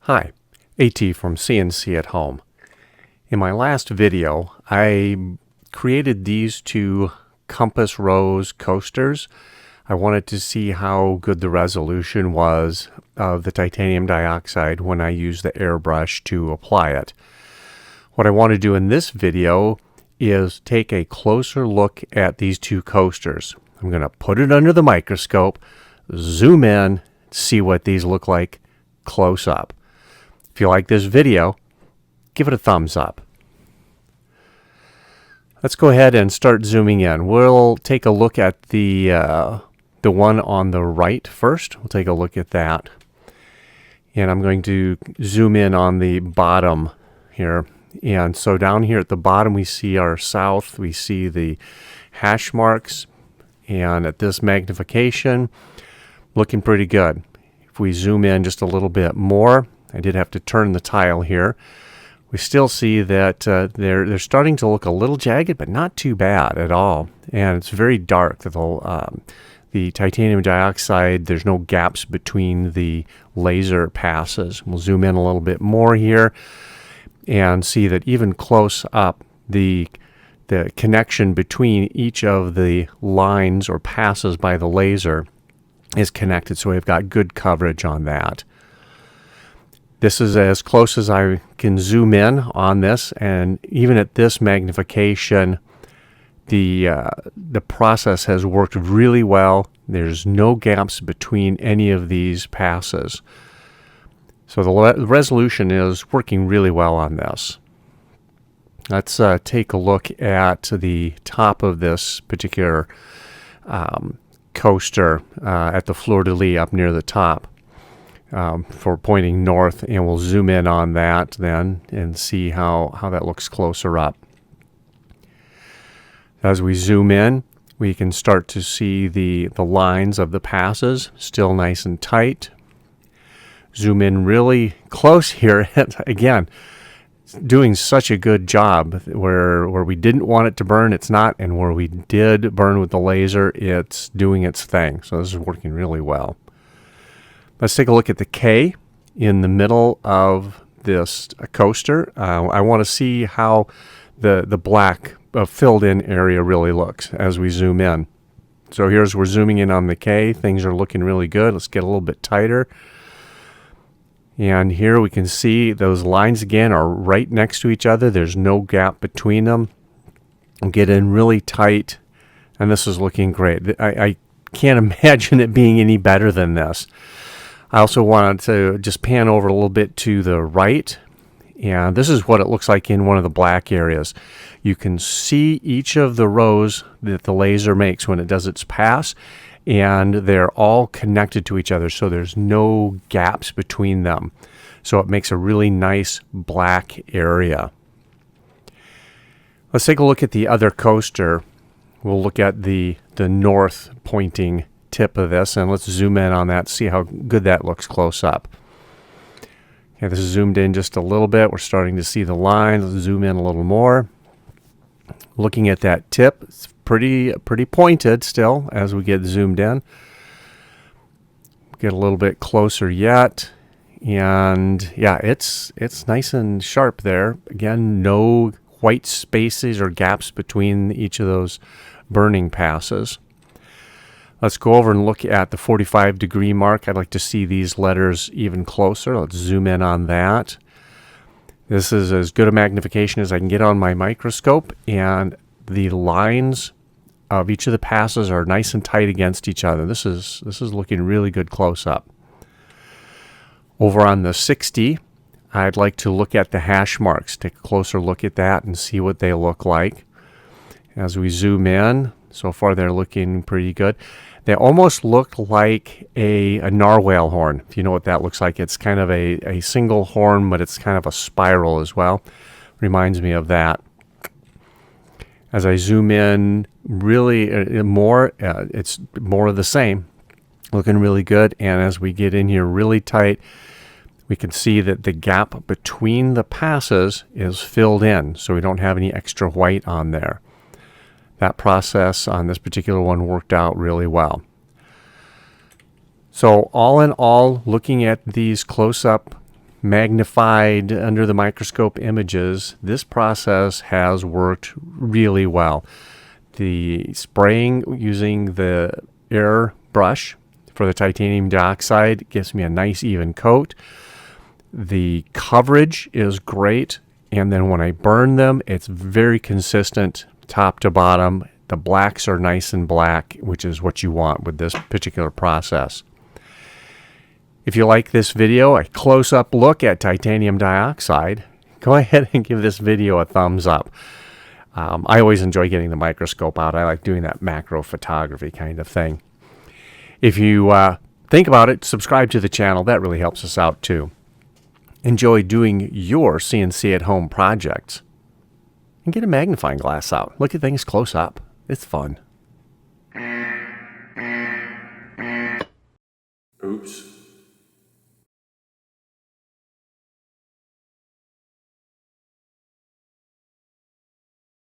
Hi, AT from CNC at Home. In my last video, I created these two compass rose coasters. I wanted to see how good the resolution was of the titanium dioxide when I used the airbrush to apply it. What I want to do in this video is take a closer look at these two coasters. I'm going to put it under the microscope, zoom in, see what these look like close up. If you like this video, give it a thumbs up. Let's go ahead and start zooming in. We'll take a look at the one on the right first. We'll take a look at that. And I'm going to zoom in on the bottom here. And so down here at the bottom we see our south, we see the hash marks, and at this magnification, looking pretty good. If we zoom in just a little bit more, I did have to turn the tile here. We still see that they're starting to look a little jagged, but not too bad at all. And it's very dark. The titanium dioxide, there's no gaps between the laser passes. We'll zoom in a little bit more here and see that even close up, the connection between each of the lines or passes by the laser is connected. So we've got good coverage on that. This is as close as I can zoom in on this, and even at this magnification, the process has worked really well. There's no gaps between any of these passes. So the resolution is working really well on this. Let's take a look at the top of this particular coaster at the fleur-de-lis up near the top. For pointing north, and we'll zoom in on that then and see how that looks closer up. As we zoom in, we can start to see the lines of the passes still nice and tight. Zoom in really close here. Again, it's doing such a good job. Where we didn't want it to burn, it's not, and where we did burn with the laser, it's doing its thing. So this is working really well. Let's take a look at the K in the middle of this coaster. I want to see how the black filled in area really looks as we zoom in. So we're zooming in on the K. Things are looking really good. Let's get a little bit tighter. And here we can see those lines again are right next to each other. There's no gap between them. We'll get in really tight, and this is looking great. I can't imagine it being any better than this. I also wanted to just pan over a little bit to the right, and this is what it looks like in one of the black areas. You can see each of the rows that the laser makes when it does its pass, and they're all connected to each other, so there's no gaps between them. So it makes a really nice black area. Let's take a look at the other coaster. We'll look at the north pointing tip of this, and let's zoom in on that, see how good that looks close up. Okay, this is zoomed in just a little bit. We're starting to see the line. Let's zoom in a little more. Looking at that tip, it's pretty pointed still as we get zoomed in. Get a little bit closer yet, and yeah, it's nice and sharp there. Again, no white spaces or gaps between each of those burning passes. Let's go over and look at the 45-degree mark. I'd like to see these letters even closer. Let's zoom in on that. This is as good a magnification as I can get on my microscope, and the lines of each of the passes are nice and tight against each other. This is looking really good close up. Over on the 60, I'd like to look at the hash marks. Take a closer look at that and see what they look like. As we zoom in, so far they're looking pretty good. They almost look like a narwhal horn, if you know what that looks like. It's kind of a single horn, but it's kind of a spiral as well. Reminds me of that. As I zoom in really more, it's more of the same. Looking really good. And as we get in here really tight, we can see that the gap between the passes is filled in, so we don't have any extra white on there. That process on this particular one worked out really well. So all in all, looking at these close-up magnified under the microscope images, this process has worked really well. The spraying using the air brush for the titanium dioxide gives me a nice even coat. The coverage is great, and then when I burn them, it's very consistent top to bottom. The blacks are nice and black, which is what you want with this particular process. If you like this video, a close-up look at titanium dioxide, go ahead and give this video a thumbs up. I always enjoy getting the microscope out. I like doing that macro photography kind of thing. If you think about it, subscribe to the channel. That really helps us out too. Enjoy doing your CNC at home projects. And get a magnifying glass out. Look at things close up. It's fun.